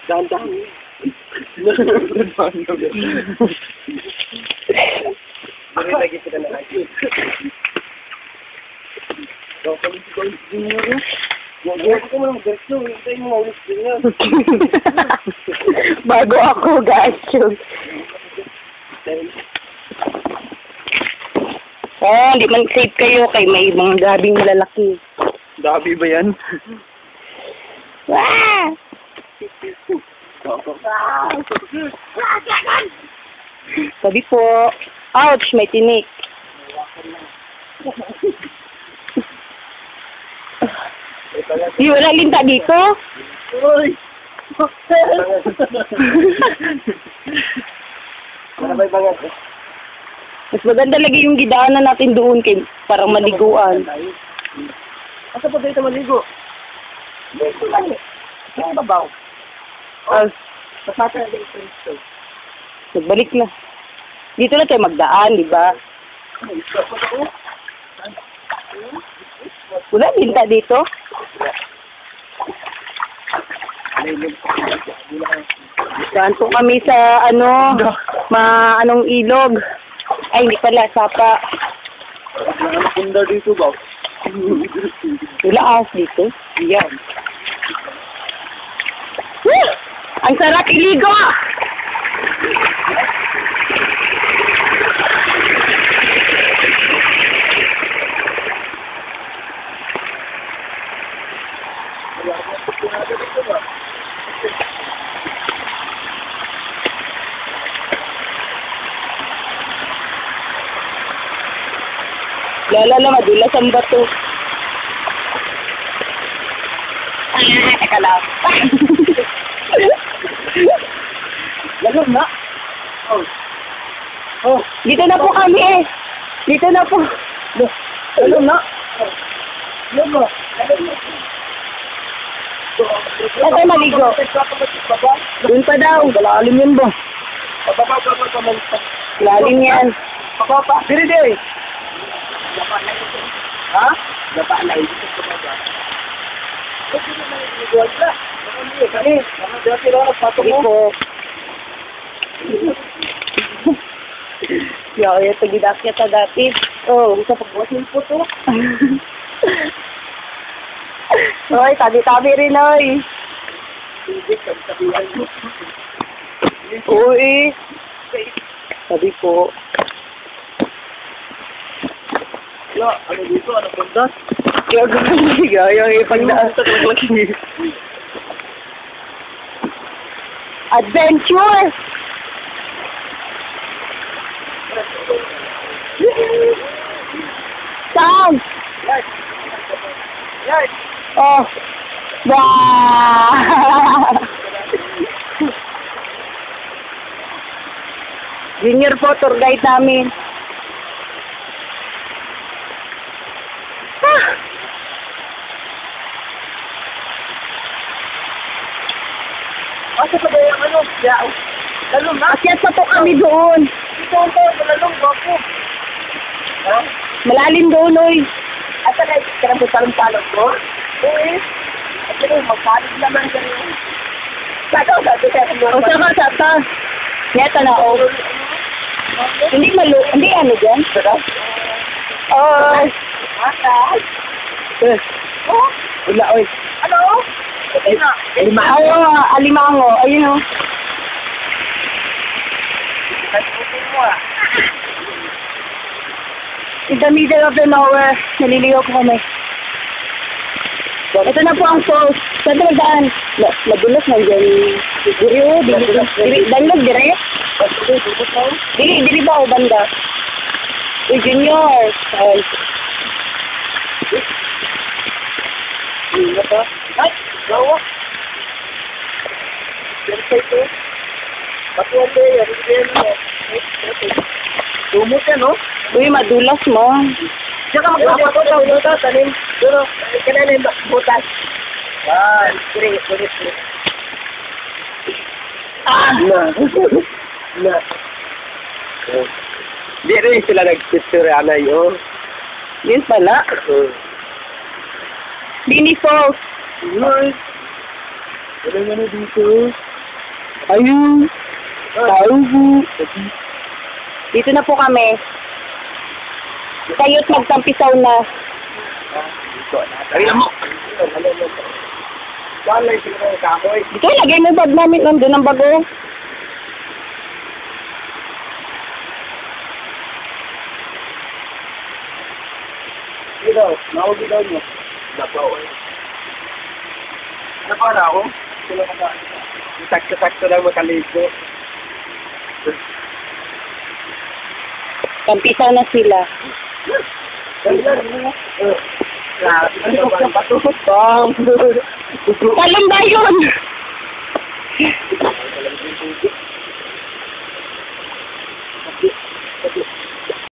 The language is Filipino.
Dahan-dahan. Lagi sila na lagi. Bago ako, guys. Oh, hindi man safe kayo kay may mga gabing malalaki. Gabi ba yan? Wah! Sabi po. Ouch, may tinik. Di, wala linta dito. Uy! Marabay bangat. Mas maganda lagi yung gidaanan natin doon kay parang maliguan. Asa pa dito maligo? Dito lang eh. Dito babaw. Ah, Pasata na dito. nagbalik na. Dito na tayo magdaan, di ba? Wala linta dito. Saan po kami sa anong ilog. Ay, hindi pala, sapa. Ano punda dito ba? Wala ahas dito. Yan. Woo! Ang sarap iligo! Lala, madulas ang bato. Teka lang. Lagom na? Oh. Oh. Dito na po kami. Dito na po. Lagom na? Lagom na? Saan tayo maligo? Doon pa daw. Lalim yun ba? Lalim yan. Diri diri. Ha? Dapat na ito sa baba. Kasi naman ito wala. Kani, dati lang nagpatong Ito. Yo, ito gidakya ta dati. Oh, sa pagwasin po to. Oy, tabi-tabi rin, oy. Uy. Sabi po. Wala, ano dito? Ano pundas? Yung ipagdaan sa maglaki. Adventure! Sound! Yes. Yes. Oh! Wow! Junior po, tour guide namin. Asa pa ba yung ano? Yao. Lalong na? Akyat pa po kami doon. Ito ang to, lalong bako. Ha? Malalim doon, oy. Asa na yung karang talong-talong ko? Eh. Asa na yung magpalig naman ganyan. Sakaw, sabi ka rin O, saka. Neta na, oh. Hindi ano dyan? Oh. Atay. Oh? Wala, oy. Ano? Alimango. Alimango. Ayun, oh. Nagputin mo ah. In the middle of the nowhere, naliligaw po kami. Ito na po ang falls. Saan na magdaan? Madulas na dyan. Danlog, dire? Diri ba o banda? Uy, Junior. Ay. Ay, gawa. Yan sa ito. Patuwan ko yan. Tumot yan, no? Uy, madulas mo. Tsaka magpapakot ang butas. Anin? Duro, kailan yung butas? Yan. Kiri. Ah! Na. Di rin sila nagpicture anay, oh. Yun pala. Bini Falls. Ay. Wala nga na dito. Ayun. Taubo. Dito na po kami. Kayo't magtampisaw na. Tari mo. Saan lang sila ng kahoy? Dito, lagay mo bag namin. Nandun ang bago. Dito, nawagi daw nyo. Lapaw eh. Lapaw na ako? Sila ka na. Sakto-sakto lang makaligo. Tampisaw na sila. Ano ba? Patusok bang? Talong ba yun?